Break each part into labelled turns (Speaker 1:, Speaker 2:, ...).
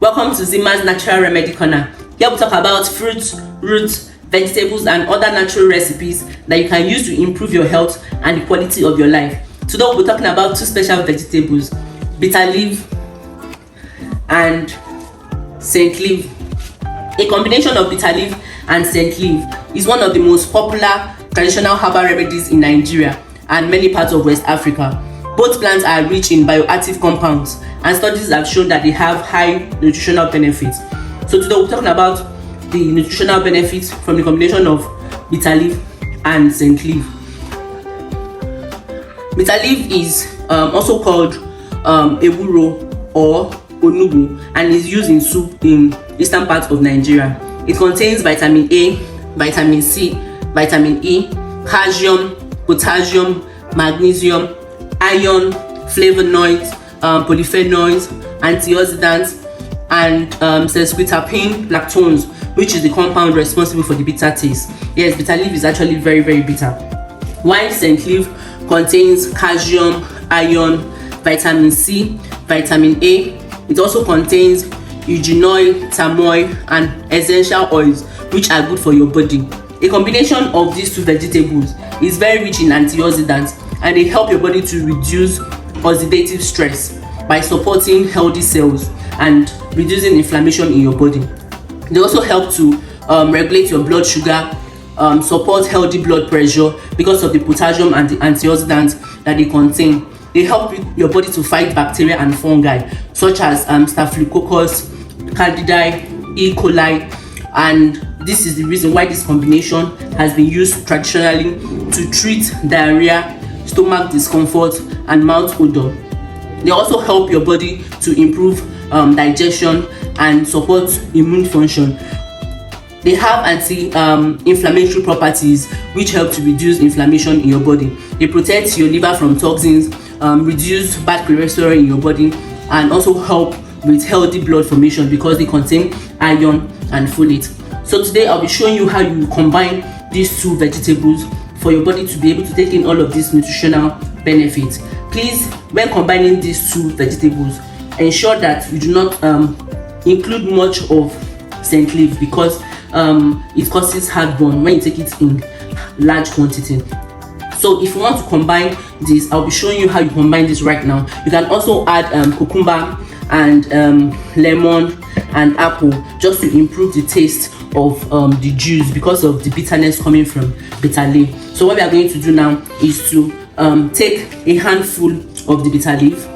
Speaker 1: Welcome to Zima's Natural Remedy Corner. Here we talk about fruits, roots, vegetables and other natural recipes that you can use to improve your health and the quality of your life. Today we'll be talking about two special vegetables, bitter leaf and scent leaf. A combination of bitter leaf and scent leaf is one of the most popular traditional herbal remedies in Nigeria and many parts of West Africa. Both plants are rich in bioactive compounds and studies have shown that they have high nutritional benefits. So today we're talking about the nutritional benefits from the combination of bitter leaf and scent leaf. Bitter leaf is also called ewuro or onubu and is used in soup in eastern parts of Nigeria. It contains vitamin A, vitamin C, vitamin E, calcium, potassium, magnesium, iron, flavonoids, polyphenols, antioxidants, and sesquiterpene lactones, which is the compound responsible for the bitter taste. Yes, bitter leaf is actually very, very bitter. While scent leaf contains calcium, iron, vitamin C, vitamin A. It also contains eugenol, tamoil, and essential oils, which are good for your body. A combination of these two vegetables is very rich in antioxidants and they help your body to reduce oxidative stress by supporting healthy cells and reducing inflammation in your body. They also help to regulate your blood sugar, support healthy blood pressure because of the potassium and the antioxidants that they contain. They help your body to fight bacteria and fungi such as staphylococcus, candida, E. coli, and this is the reason why this combination has been used traditionally to treat diarrhea, stomach discomfort, and mouth odor. They also help your body to improve digestion and support immune function. They have anti-inflammatory properties which help to reduce inflammation in your body. They protect your liver from toxins, reduce bad cholesterol in your body, and also help with healthy blood formation because they contain iron and folate. So today I'll be showing you how you combine these two vegetables for your body to be able to take in all of these nutritional benefits. Please, when combining these two vegetables, ensure that you do not include much of scent leaf because it causes heartburn when you take it in large quantity. So if you want to combine this, I'll be showing you how you combine this right now. You can also add cucumber and lemon and apple just to improve the taste of the juice because of the bitterness coming from bitter leaf. So what we are going to do now is to take a handful of the bitter leaf.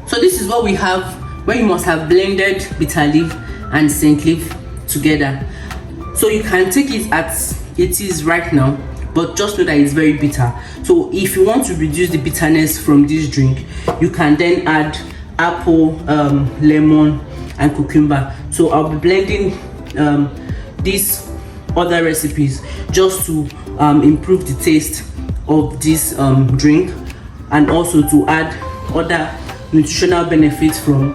Speaker 1: So this is what we have when you must have blended bitter leaf and scent leaf together. So you can take it as it is right now, but just know that it's very bitter. So if you want to reduce the bitterness from this drink, you can then add apple, lemon and cucumber. So I'll be blending these other recipes just to improve the taste of this drink and also to add other nutritional benefits from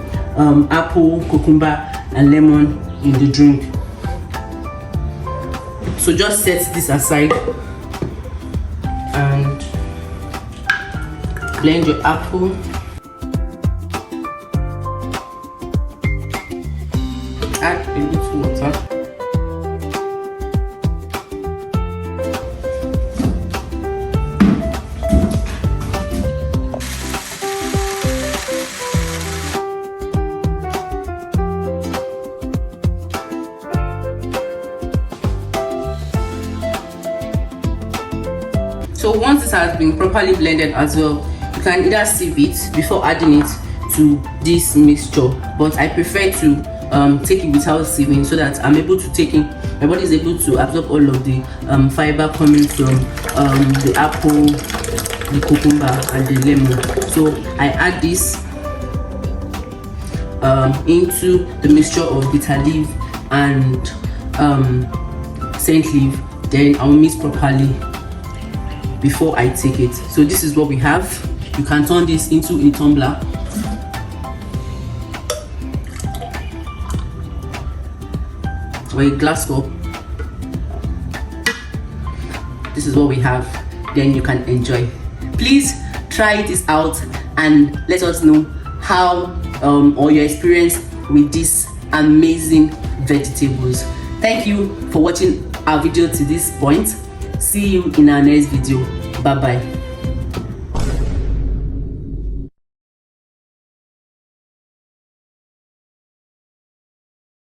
Speaker 1: apple, cucumber and lemon in the drink. So just set this aside and blend your apple. Add a little water. So once this has been properly blended as well, you can either sieve it before adding it to this mixture, but I prefer to take it without sieving so that I'm able to take in, my body is able to absorb all of the fiber coming from the apple, the cucumber and the lemon. So I add this into the mixture of bitter leaf and scent leaf, then I'll mix properly before I take it. So this is what we have. You can turn this into a tumbler or a glass cup. This is what we have, then you can enjoy. Please try this out and let us know how or your experience with these amazing vegetables. Thank you for watching our video to this point. See you in our next video. Bye bye.